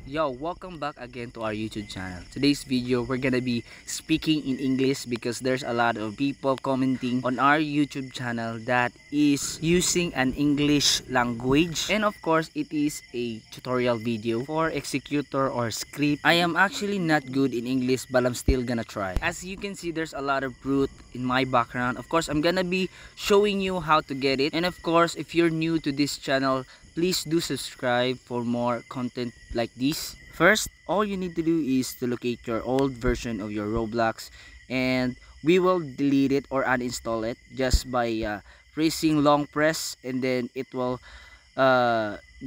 Yo, welcome back again to our YouTube channel. Today's video, we're gonna be speaking in English because there's a lot of people commenting on our YouTube channel that is using an English language. And of course, it is a tutorial video for executor or script. I am actually not good in English, but I'm still gonna try. As you can see, there's a lot of brute in my background. Of course, I'm gonna be showing you how to get it. And of course, if you're new to this channel, please do subscribe for more content like this. First, all you need to do is to locate your old version of your Roblox, and we will delete it or uninstall it just by pressing long press, and then it will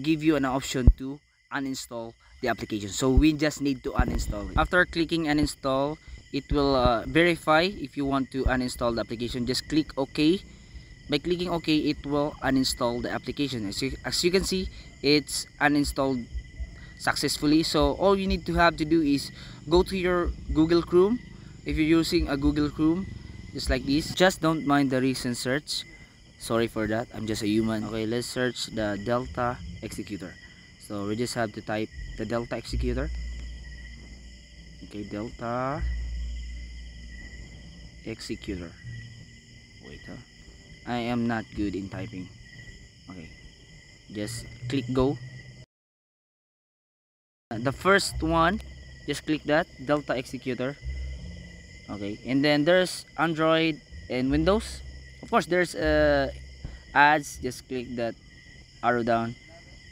give you an option to uninstall the application. So we just need to uninstall it. After clicking uninstall, it will verify if you want to uninstall the application. Just click OK. By clicking OK, it will uninstall the application. As you can see, it's uninstalled successfully. So all you need to have to do is go to your Google Chrome. If you're using a Google Chrome, just like this, just don't mind the recent search. Sorry for that, I'm just a human. Okay, let's search the Delta Executor. So we just have to type the Delta Executor. Okay, Delta Executor. Wait, huh? I am not good in typing. Okay, just click go. The first one, just click that Delta Executor. Okay, and then there's Android and Windows. Of course, there's ads. Just click that arrow down,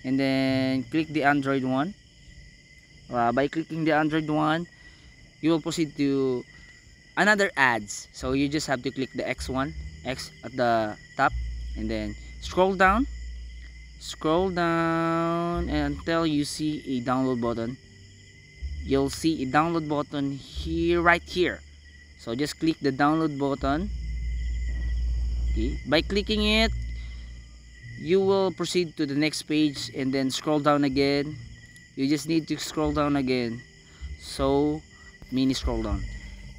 and then click the Android one. By clicking the Android one, you will proceed to another ads. So you just have to click the X one, X at the top, and then scroll down and until you see a download button. You'll see a download button here, right here. So just click the download button. Okay, by clicking it, you will proceed to the next page and then scroll down again. You just need to scroll down again, so mini scroll down.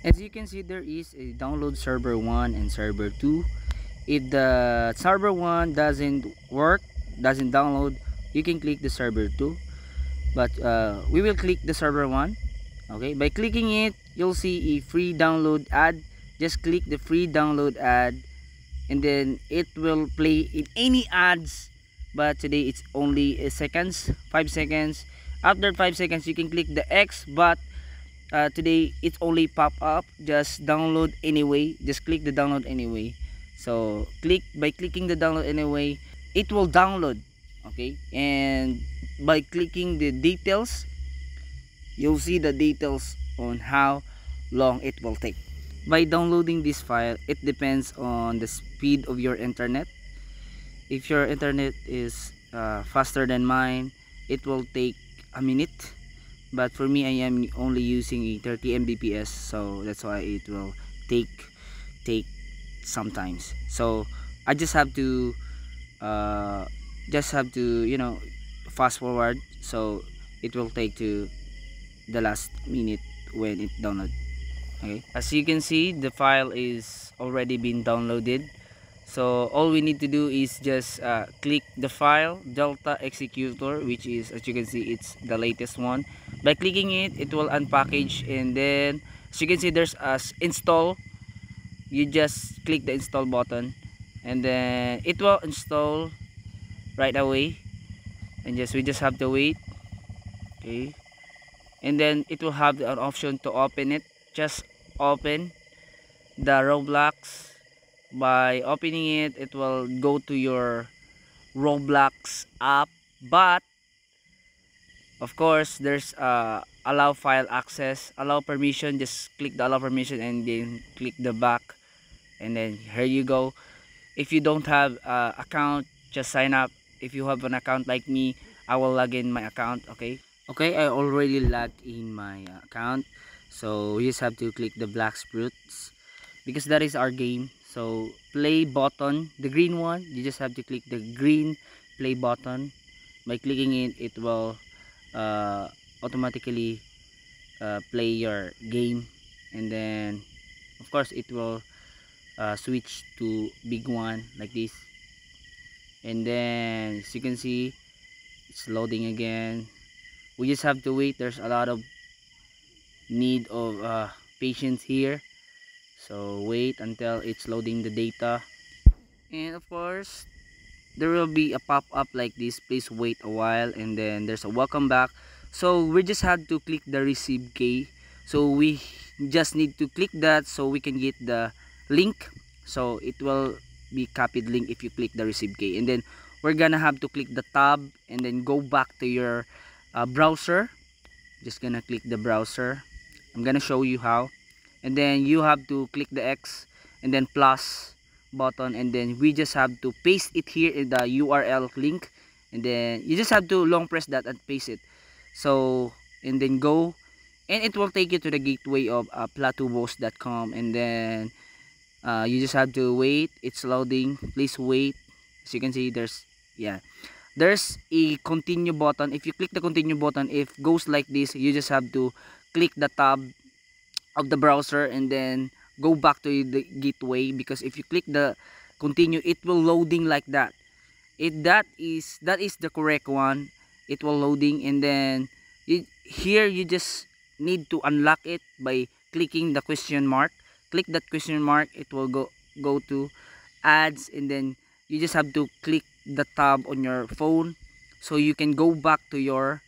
As you can see, there is a download server 1 and server 2. If the server 1 doesn't work, doesn't download, you can click the server 2, but we will click the server 1. Okay, by clicking it, you'll see a free download ad. Just click the free download ad, and then it will play in any ads, but today it's only seconds, 5 seconds. After 5 seconds, you can click the X, but today it's only pop up. Just download anyway. Just click the download anyway. So by clicking the download anyway, it will download. Okay, and by clicking the details, you'll see the details on how long it will take. By downloading this file, it depends on the speed of your internet. If your internet is faster than mine, it will take a minute, but for me, I am only using a 30 Mbps, so that's why it will take sometimes. So I just have to fast forward, so it will take to the last minute when it download. Okay, as you can see, the file is already been downloaded. So all we need to do is just click the file Delta Executor, which is, as you can see, it's the latest one. By clicking it, it will unpackage, and then as you can see, there's install. You just click the install button, and then it will install right away, and we just have to wait. Okay, and then it will have an option to open it. Just open the Roblox. By opening it, it will go to your Roblox app, but of course there's allow file access, allow permission. Just click the allow permission and then click the back, and then here you go. If you don't have account, just sign up. If you have an account like me, I will log in my account. Okay, I already logged in my account, so you just have to click the black spruts because that is our game. So play button, the green one, you just have to click the green play button. By clicking it, it will automatically play your game, and then of course it will switch to big one like this, and then as you can see, it's loading again. we just have to wait. There's a lot of need of patience here, so wait until it's loading the data. And of course there will be a pop-up like this, please wait a while, and then there's a welcome back. So we just had to click the receive key, so we just need to click that so we can get the link. So it will be copied link if you click the receive key, and then we're gonna have to click the tab and then go back to your browser. Just gonna click the browser. I'm gonna show you how, and then you have to click the X and then plus button, and then we just have to paste it here in the URL link, and then you just have to long press that and paste it. So and then go, and it will take you to the gateway of platubos.com, and then you just have to wait. It's loading, please wait. As you can see, there's a continue button. If you click the continue button, if goes like this, you just have to click the tab of the browser and then go back to the gateway, because if you click the continue, it will loading like that. That is the correct one. It will loading, and then here you just need to unlock it by clicking the question mark. Click that question mark, it will go to ads, and then you just have to click the tab on your phone so you can go back to your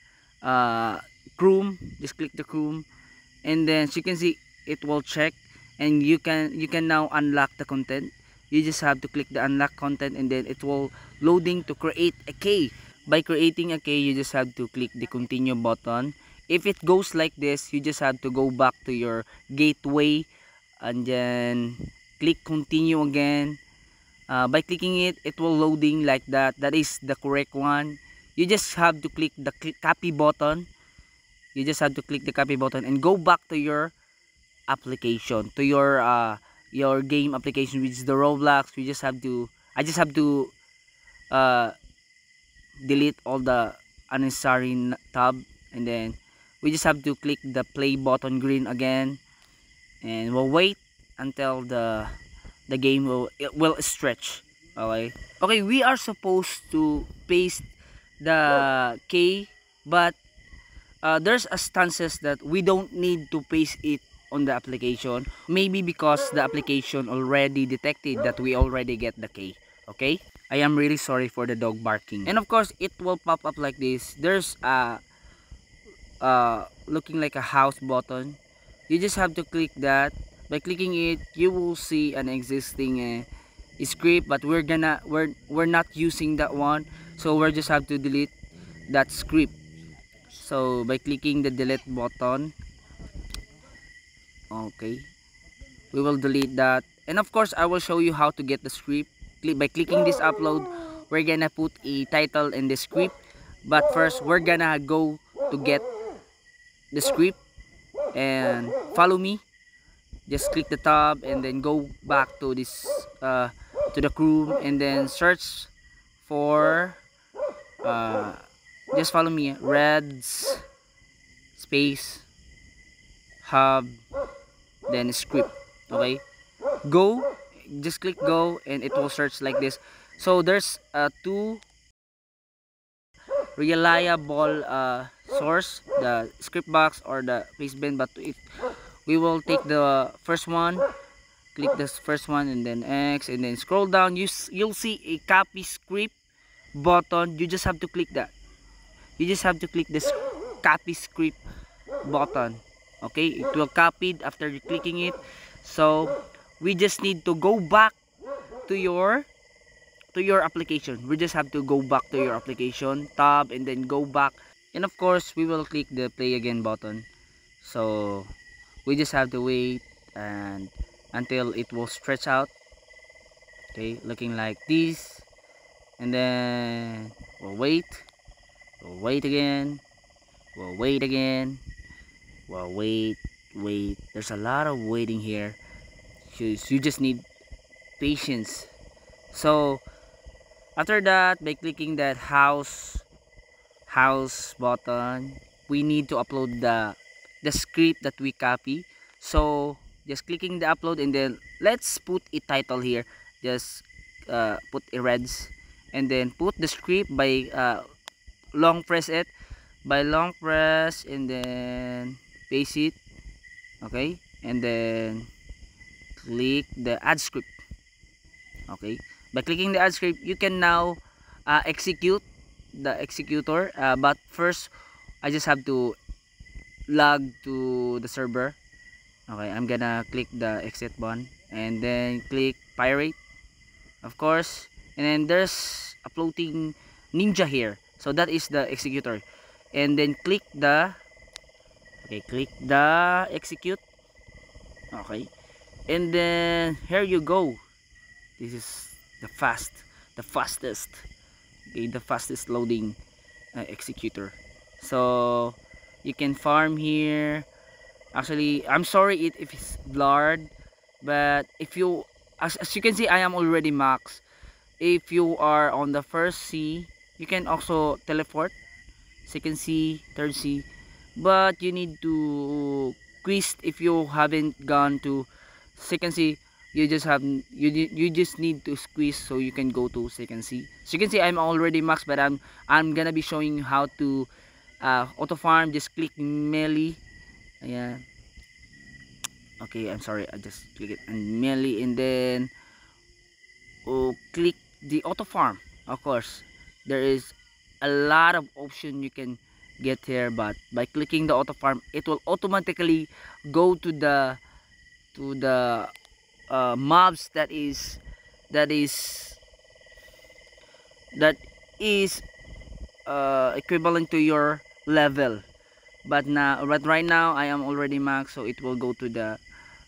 Chrome. Just click the Chrome, and then as you can see, it will check, and you can now unlock the content. You just have to click the unlock content, and then it will loading to create a key. By creating a key, you just have to click the continue button. If it goes like this, you just have to go back to your gateway and then click continue again. By clicking it, it will loading like that. That is the correct one. You just have to click the copy button. You just have to click the copy button and go back to your application, to your game application, which is the Roblox. I just have to delete all the unnecessary tab, and then we just have to click the play button green again, and we'll wait until the game will stretch. Okay, we are supposed to paste the key, but there's instances that we don't need to paste it on the application, maybe because the application already detected that we already get the key. Okay, I am really sorry for the dog barking. And of course it will pop up like this. There's looking like a house button. You just have to click that. By clicking it, you will see an existing script, but we're not using that one, so we just have to delete that script. So by clicking the delete button, okay, we will delete that. And of course I will show you how to get the script. By clicking this upload, we're gonna put a title in the script, but first we're gonna go to get the script, and follow me. Just click the tab and then go back to this to the Chrome, and then search for just follow me, Reds space hub then script. Okay, go, just click go, and it will search like this. So there's two reliable source, the script box or the pastebin, but if we will take the first one, click this first one, and then X, and then scroll down, you'll see a copy script button. You just have to click that. You just have to click this copy script button. Okay, it will copied after clicking it. So we just need to go back to your application. We just have to go back to your application tab and then go back, and of course we will click the play again button. So we just have to wait and until it will stretch out. Okay, looking like this, and then we'll wait again, we'll wait again, we'll wait. There's a lot of waiting here. You just need patience. So after that, by clicking that house button, we need to upload the script that we copy. So just clicking the upload, and then let's put a title here. Just put a Reds, and then put the script by long press it. by long press and then paste it. Okay, and then click the add script. Okay, by clicking the add script, you can now execute the executor, but first I just have to log to the server. Okay, I'm gonna click the exit button and then click pirate, of course, and then there's a floating ninja here, so that is the executor. And then click the execute. Okay, and then here you go. This is the fastest, okay, the fastest loading executor. So you can farm here. Actually, I'm sorry if it's blurred, but if you, as you can see, I am already max. If you are on the first sea, you can also teleport second sea, third sea, but you need to quest. If you haven't gone to second sea, you just have you just need to squeeze so you can go to second sea. So you can see I'm already max, but I'm gonna be showing you how to auto farm. Just click melee. Yeah, okay, I'm sorry, I just click it and melee, and then click the auto farm. Of course, there is a lot of option you can get here, but by clicking the auto farm, it will automatically go to the mobs that is that is equivalent to your level. But right now I am already max, so it will go to the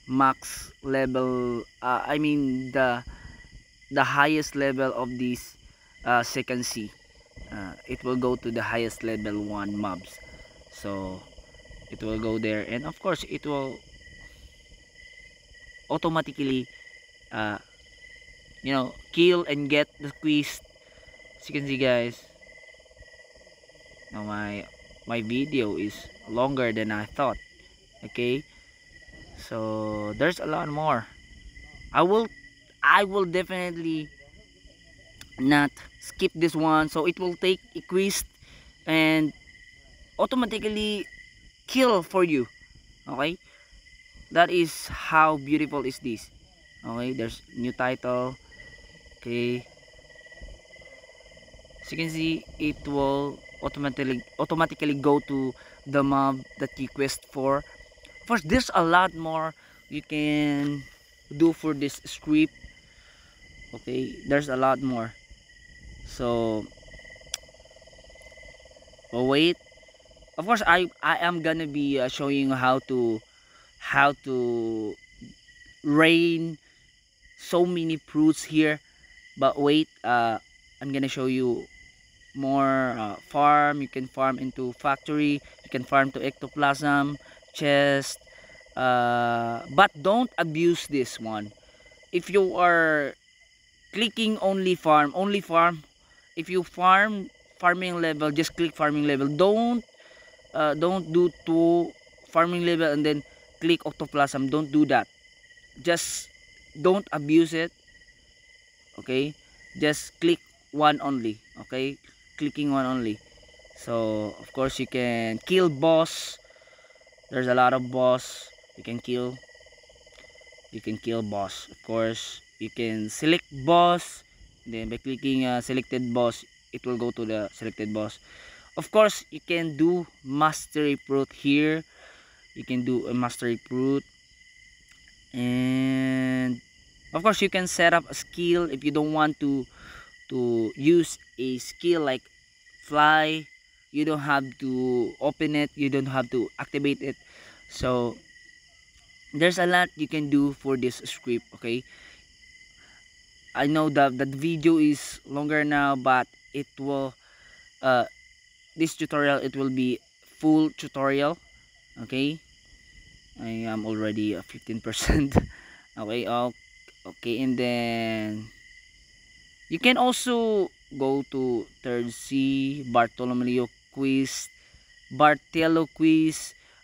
max level. I mean the highest level of this second sea. It will go to the highest level 1 mobs, so it will go there, and of course it will automatically uh, kill and get the quiz. As you can see, guys, now my video is longer than I thought. Okay, so there's a lot more. I will definitely not skip this one, so it will take a quiz and automatically kill for you. Okay, that is how beautiful is this. Okay, there's new title. Okay, as you can see, it will automatically go to the mob that you quest for. First, there's a lot more you can do for this script. Okay, there's a lot more, so wait. Of course, I am gonna be showing you how to rain so many fruits here, but wait, I'm gonna show you more. Farm, you can farm into factory, you can farm to ectoplasm chest, but don't abuse this one. If you are clicking only farm, if you farming level, just click farming level. Don't do two farming level and then click ectoplasm. Don't do that. Just don't abuse it. Okay, just click one only. Okay, clicking one only. So of course you can kill boss. There's a lot of boss you can kill. Boss, of course. You can select boss, then by clicking selected boss, it will go to the selected boss. Of course, you can do mastery fruit here. You can do a mastery fruit, and of course you can set up a skill if you don't want to use a skill like fly. You don't have to open it, you don't have to activate it. So there's a lot you can do for this script. Okay, I know that the video is longer now, but it will this tutorial, it will be full tutorial. Okay, I am already 15%. Okay, okay, and then you can also go to third C, Bartolomeo quiz,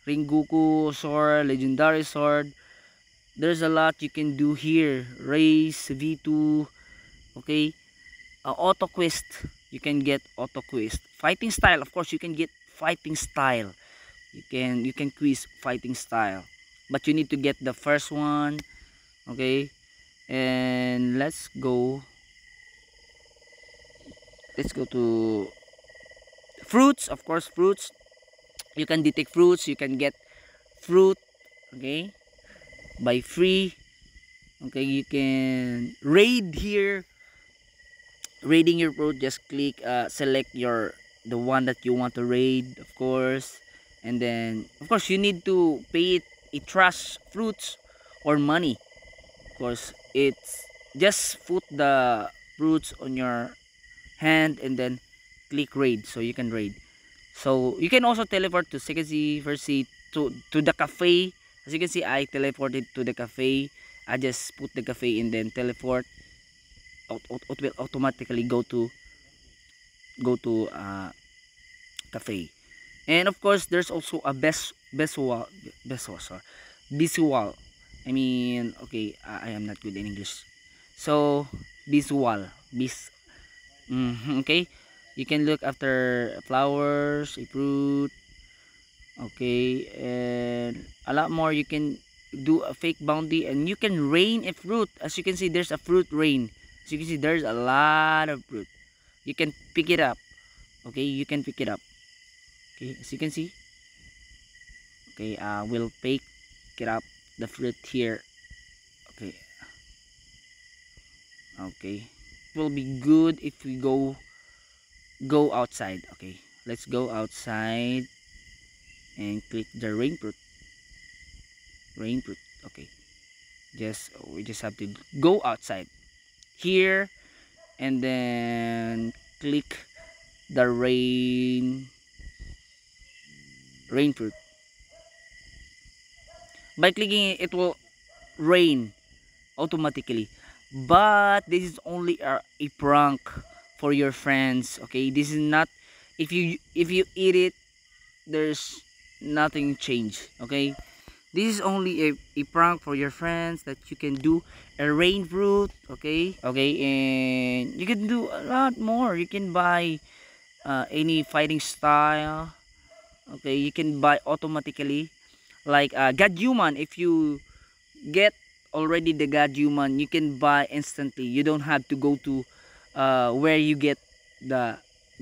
Ringoku sword, legendary sword. There's a lot you can do here. Race V2. Okay, auto quest, you can get auto quest. Fighting style, of course you can get fighting style. You can quiz fighting style, but you need to get the first one. Okay, and let's go to fruits. Of course, fruits, you can detect fruits, you can get fruit, okay, by free. Okay, you can raid here. Raiding your fruit, just click select the one that you want to raid, of course, and then of course you need to pay it a trust fruits or money. Of course, it's just put the fruits on your hand and then click raid, so you can raid. So you can also teleport to second sea, first sea, to the cafe. As you can see, I teleported to the cafe. I just put the cafe and then teleport. It will automatically go to cafe. And of course, there's also a visual. I mean, okay, I am not good in English. So okay, you can look after flowers, a fruit, okay, and a lot more. You can do a fake bounty and you can rain a fruit. As you can see, there's a fruit rain. As you can see, there's a lot of fruit. You can pick it up. Okay, you can pick it up. Okay, as you can see. Okay, we'll pick it up the fruit here. Okay, okay, it will be good if we go outside. Okay, let's go outside and click the rain fruit. Okay, we just have to go outside here and then click the rain fruit. By clicking it, it will rain automatically, but this is only a prank for your friends. Okay, this is not, if you eat it, there's nothing change. Okay, this is only a prank for your friends that you can do a rain fruit. Okay, and you can do a lot more. You can buy any fighting style. Okay, you can buy automatically, like God Human. If you get already the God Human, you can buy instantly. You don't have to go to where you get the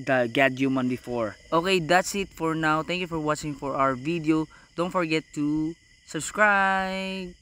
God Human before. Okay, that's it for now. Thank you for watching for our video. Don't forget to subscribe.